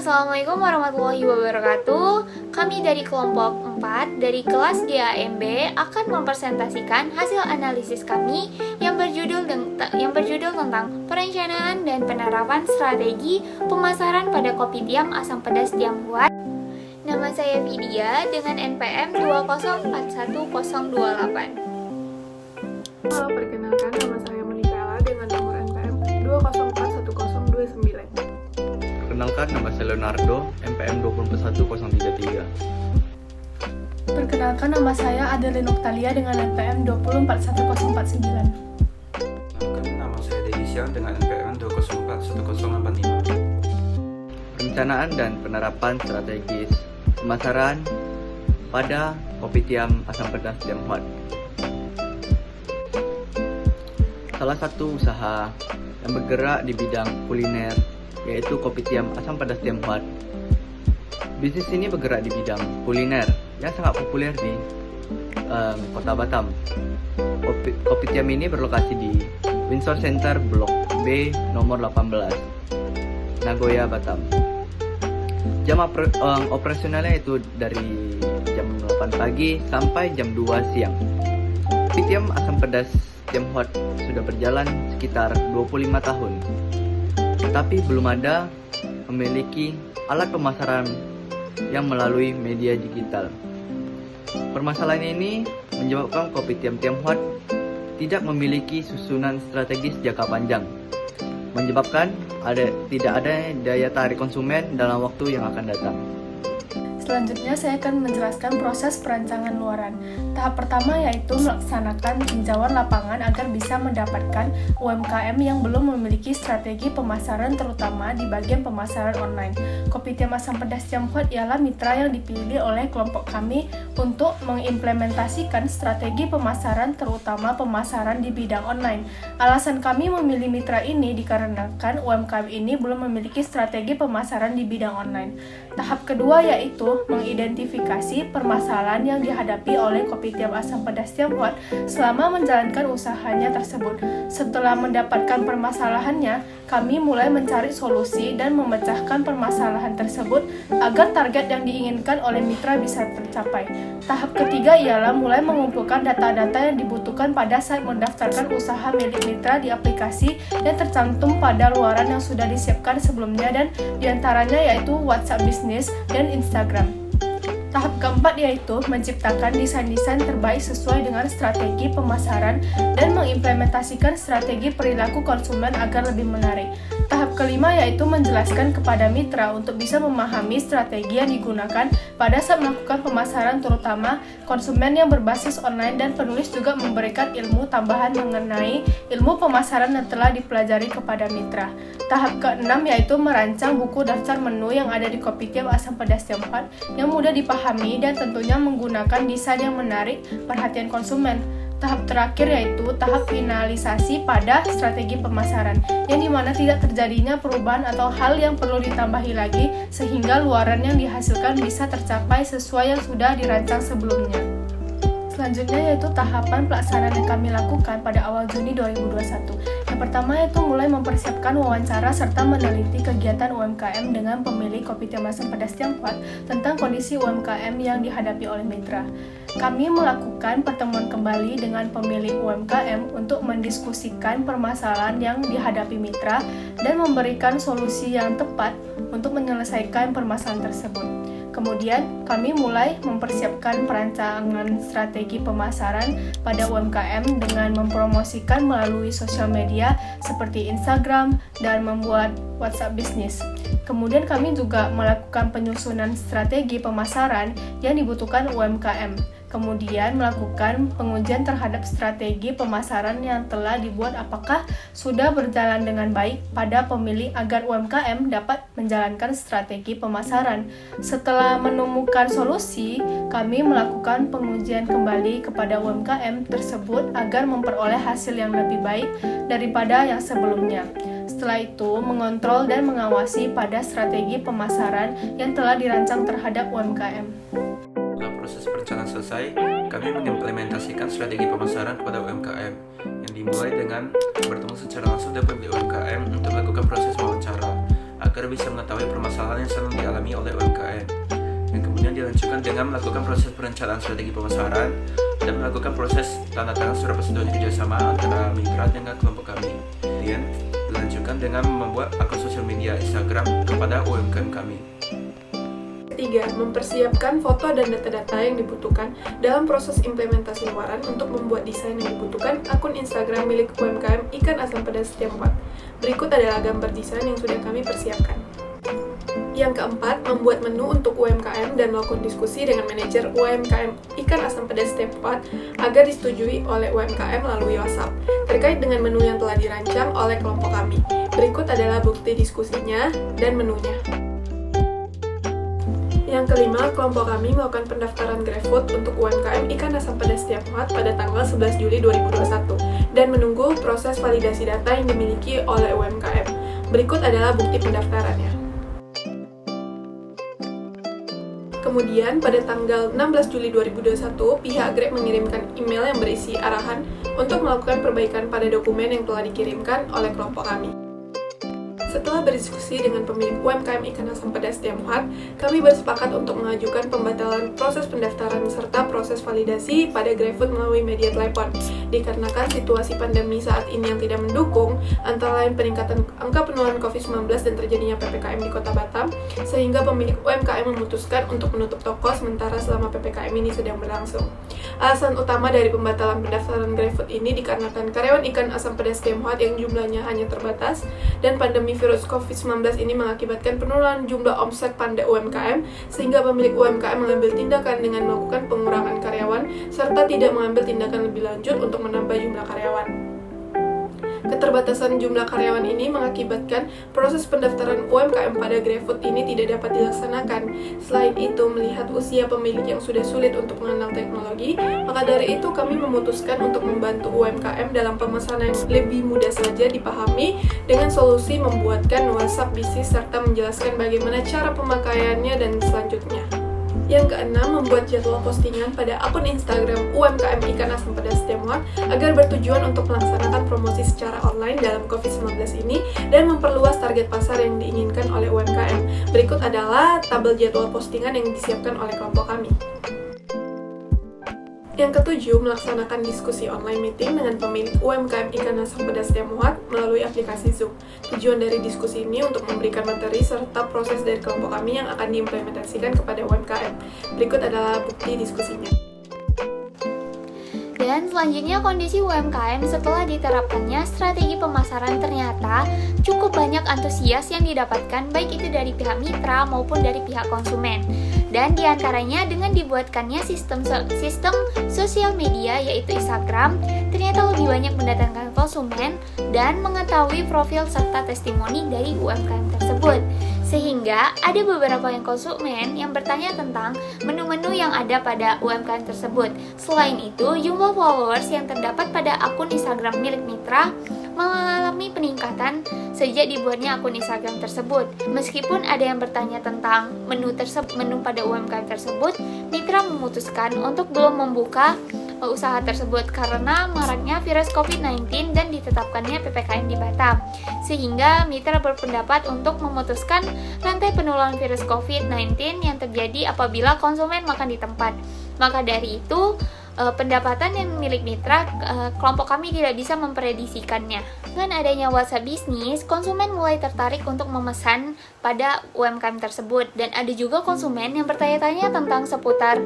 Assalamualaikum warahmatullahi wabarakatuh. Kami dari kelompok 4 dari kelas GAMB akan mempresentasikan hasil analisis kami yang berjudul tentang perencanaan dan penerapan strategi pemasaran pada kopi tiam asam pedas Tiambuat. Nama saya Vidya dengan NPM 2041028. Halo, perkenalkan nama saya Monika dengan nomor NPM 2041029. Perkenalkan, nama saya Leonardo, NPM 24133. Perkenalkan, nama saya Adeline Oktalia dengan NPM 2411049. Perkenalkan, nama saya Deisian dengan NPM 2041085. Perencanaan dan penerapan strategis pemasaran pada kopi tiam asam pedas Tiambuat. Salah satu usaha yang bergerak di bidang kuliner yaitu kopi tiam asam pedas Tiambuat. Bisnis ini bergerak di bidang kuliner yang sangat populer di Kota Batam. Kopi tiam ini berlokasi di Windsor Center Blok B nomor 18, Nagoya, Batam. Jam operasionalnya itu dari jam 8 pagi sampai jam 2 siang. Kopi tiam asam pedas Tiambuat sudah berjalan sekitar 25 tahun. Tetapi belum ada memiliki alat pemasaran yang melalui media digital. Permasalahan ini menyebabkan kopi tiam Tiambuat tidak memiliki susunan strategis jangka panjang, menyebabkan tidak ada daya tarik konsumen dalam waktu yang akan datang. Selanjutnya saya akan menjelaskan proses perancangan luaran. Tahap pertama yaitu melaksanakan tinjauan lapangan agar bisa mendapatkan UMKM yang belum memiliki strategi pemasaran terutama di bagian pemasaran online. Kopi tiam asam pedas Tiambuat ialah mitra yang dipilih oleh kelompok kami untuk mengimplementasikan strategi pemasaran terutama pemasaran di bidang online. Alasan kami memilih mitra ini dikarenakan UMKM ini belum memiliki strategi pemasaran di bidang online. Tahap kedua yaitu mengidentifikasi permasalahan yang dihadapi oleh kopi tiam asam pedas Tiambuat selama menjalankan usahanya tersebut. Setelah mendapatkan permasalahannya, kami mulai mencari solusi dan memecahkan permasalahan tersebut agar target yang diinginkan oleh mitra bisa tercapai. Tahap ketiga ialah mulai mengumpulkan data-data yang dibutuhkan pada saat mendaftarkan usaha milik mitra di aplikasi yang tercantum pada luaran yang sudah disiapkan sebelumnya dan diantaranya yaitu WhatsApp Business dan Instagram. Tahap keempat yaitu menciptakan desain-desain terbaik sesuai dengan strategi pemasaran dan mengimplementasikan strategi perilaku konsumen agar lebih menarik. Tahap kelima yaitu menjelaskan kepada mitra untuk bisa memahami strategi yang digunakan pada saat melakukan pemasaran terutama konsumen yang berbasis online, dan penulis juga memberikan ilmu tambahan mengenai ilmu pemasaran yang telah dipelajari kepada mitra. Tahap keenam yaitu merancang buku daftar menu yang ada di kopi tiam asam pedas Tiambuat yang mudah dipahami dan tentunya menggunakan desain yang menarik perhatian konsumen. Tahap terakhir yaitu tahap finalisasi pada strategi pemasaran, yang dimana tidak terjadinya perubahan atau hal yang perlu ditambahi lagi sehingga luaran yang dihasilkan bisa tercapai sesuai yang sudah dirancang sebelumnya. Selanjutnya yaitu tahapan pelaksanaan yang kami lakukan pada awal Juni 2021. Yang pertama yaitu mulai mempersiapkan wawancara serta meneliti kegiatan UMKM dengan pemilik kopi tiam asam pedas Tiambuat tentang kondisi UMKM yang dihadapi oleh mitra. Kami melakukan pertemuan kembali dengan pemilik UMKM untuk mendiskusikan permasalahan yang dihadapi mitra dan memberikan solusi yang tepat untuk menyelesaikan permasalahan tersebut. Kemudian, kami mulai mempersiapkan perancangan strategi pemasaran pada UMKM dengan mempromosikan melalui sosial media seperti Instagram dan membuat WhatsApp Business. Kemudian kami juga melakukan penyusunan strategi pemasaran yang dibutuhkan UMKM. Kemudian melakukan pengujian terhadap strategi pemasaran yang telah dibuat apakah sudah berjalan dengan baik pada pemilih agar UMKM dapat menjalankan strategi pemasaran. Setelah menemukan solusi, kami melakukan pengujian kembali kepada UMKM tersebut agar memperoleh hasil yang lebih baik daripada yang sebelumnya. Setelah itu, mengontrol dan mengawasi pada strategi pemasaran yang telah dirancang terhadap UMKM. Setelah proses perencanaan selesai, kami mengimplementasikan strategi pemasaran kepada UMKM yang dimulai dengan bertemu secara langsung dengan pemilik UMKM untuk melakukan proses wawancara agar bisa mengetahui permasalahan yang sedang dialami oleh UMKM. Dan kemudian dilanjutkan dengan melakukan proses perencanaan strategi pemasaran dan melakukan proses tanda tangan surat persetujuan kerjasama antara mitra dengan kelompok kami. Kemudian dilanjutkan dengan membuat akun sosial media Instagram kepada UMKM kami. Ketiga, mempersiapkan foto dan data-data yang dibutuhkan dalam proses implementasi luaran untuk membuat desain yang dibutuhkan akun Instagram milik UMKM Ikan Asam Pedas Tiongkok. Berikut adalah gambar desain yang sudah kami persiapkan. Yang keempat, membuat menu untuk UMKM dan melakukan diskusi dengan manajer UMKM Ikan Asam Pedas Tiongkok agar disetujui oleh UMKM melalui WhatsApp terkait dengan menu yang telah dirancang oleh kelompok kami. Berikut adalah bukti diskusinya dan menunya. Yang kelima, kelompok kami melakukan pendaftaran GrabFood untuk UMKM Ikan Asam Pedas Tiongkok pada tanggal 11 Juli 2021 dan menunggu proses validasi data yang dimiliki oleh UMKM. Berikut adalah bukti pendaftarannya. Kemudian, pada tanggal 16 Juli 2021, pihak Grab mengirimkan email yang berisi arahan untuk melakukan perbaikan pada dokumen yang telah dikirimkan oleh kelompok kami. Setelah berdiskusi dengan pemilik UMKM Ikan Asam Pedas Tiongkok, kami bersepakat untuk mengajukan pembatalan proses pendaftaran serta proses validasi pada GrabFood melalui media telepon. Dikarenakan situasi pandemi saat ini yang tidak mendukung, antara lain peningkatan angka penularan COVID-19 dan terjadinya PPKM di Kota Batam, sehingga pemilik UMKM memutuskan untuk menutup toko sementara selama PPKM ini sedang berlangsung. Alasan utama dari pembatalan pendaftaran GrabFood ini dikarenakan karyawan Ikan Asam Pedas Tiongkok yang jumlahnya hanya terbatas dan pandemi virus COVID-19 ini mengakibatkan penurunan jumlah omset pada UMKM sehingga pemilik UMKM mengambil tindakan dengan melakukan pengurangan karyawan serta tidak mengambil tindakan lebih lanjut untuk menambah jumlah karyawan. Keterbatasan jumlah karyawan ini mengakibatkan proses pendaftaran UMKM pada GrabFood ini tidak dapat dilaksanakan. Selain itu, melihat usia pemilik yang sudah sulit untuk mengenal teknologi, maka dari itu kami memutuskan untuk membantu UMKM dalam pemesanan yang lebih mudah saja dipahami dengan solusi membuatkan WhatsApp bisnis serta menjelaskan bagaimana cara pemakaiannya dan selanjutnya. Yang keenam, membuat jadwal postingan pada akun Instagram UMKM Ikan Asam Pedas Tiongkok agar bertujuan untuk melaksanakan promosi secara online dalam COVID-19 ini dan memperluas target pasar yang diinginkan oleh UMKM. Berikut adalah tabel jadwal postingan yang disiapkan oleh kelompok kami. Yang ketujuh, melaksanakan diskusi online meeting dengan pemilik UMKM Ikan Asam Pedas Tiongkok melalui aplikasi Zoom. Tujuan dari diskusi ini untuk memberikan materi serta proses dari kelompok kami yang akan diimplementasikan kepada UMKM. Berikut adalah bukti diskusinya. Dan selanjutnya kondisi UMKM setelah diterapkannya strategi pemasaran ternyata cukup banyak antusias yang didapatkan baik itu dari pihak mitra maupun dari pihak konsumen. Dan diantaranya dengan dibuatkannya sistem sosial media yaitu Instagram ternyata lebih banyak mendatangkan konsumen dan mengetahui profil serta testimoni dari UMKM tersebut. Sehingga ada beberapa yang konsumen yang bertanya tentang menu-menu yang ada pada UMKM tersebut. Selain itu, jumlah followers yang terdapat pada akun Instagram milik mitra mengalami peningkatan sejak dibuatnya akun Instagram tersebut. Meskipun ada yang bertanya tentang menu pada UMKM tersebut, mitra memutuskan untuk belum membuka usaha tersebut karena maraknya virus COVID-19 dan ditetapkannya PPKM di Batam. Sehingga mitra berpendapat untuk memutuskan rantai penularan virus COVID-19 yang terjadi apabila konsumen makan di tempat. Maka dari itu, pendapatan yang milik mitra, kelompok kami tidak bisa mempredisikannya. Dengan adanya WhatsApp bisnis, konsumen mulai tertarik untuk memesan pada UMKM tersebut, dan ada juga konsumen yang bertanya-tanya tentang seputar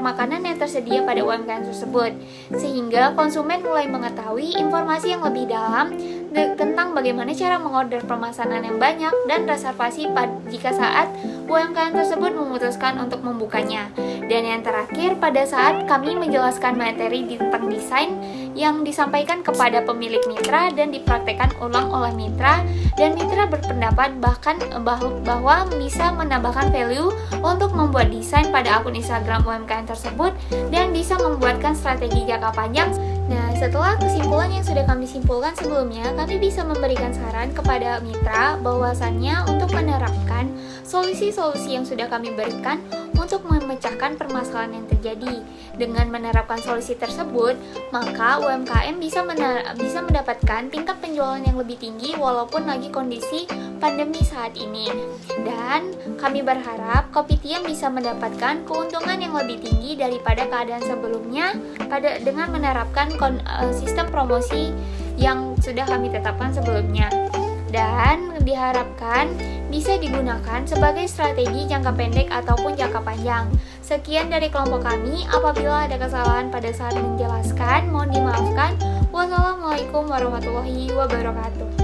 makanan yang tersedia pada UMKM tersebut, sehingga konsumen mulai mengetahui informasi yang lebih dalam tentang bagaimana cara mengorder pemesanan yang banyak dan reservasi jika saat UMKM tersebut memutuskan untuk membukanya. Dan yang terakhir, pada saat kami menjelaskan materi tentang desain yang disampaikan kepada pemilik mitra dan dipraktekkan ulang oleh mitra, dan mitra berpendapat bahwa bisa menambahkan value untuk membuat desain pada akun Instagram UMKM tersebut dan bisa membuatkan strategi jangka panjang. Nah, setelah kesimpulan yang sudah kami simpulkan sebelumnya, kami bisa memberikan saran kepada mitra bahwasannya untuk menerapkan solusi-solusi yang sudah kami berikan untuk memecahkan permasalahan yang terjadi. Dengan menerapkan solusi tersebut, maka UMKM bisa mendapatkan tingkat penjualan yang lebih tinggi walaupun lagi kondisi pandemi saat ini. Dan kami berharap Kopitiam bisa mendapatkan keuntungan yang lebih tinggi daripada keadaan sebelumnya dengan menerapkan sistem promosi yang sudah kami tetapkan sebelumnya. Dan diharapkan bisa digunakan sebagai strategi jangka pendek ataupun jangka panjang. Sekian dari kelompok kami. Apabila ada kesalahan pada saat menjelaskan, mohon dimaafkan. Wassalamualaikum warahmatullahi wabarakatuh.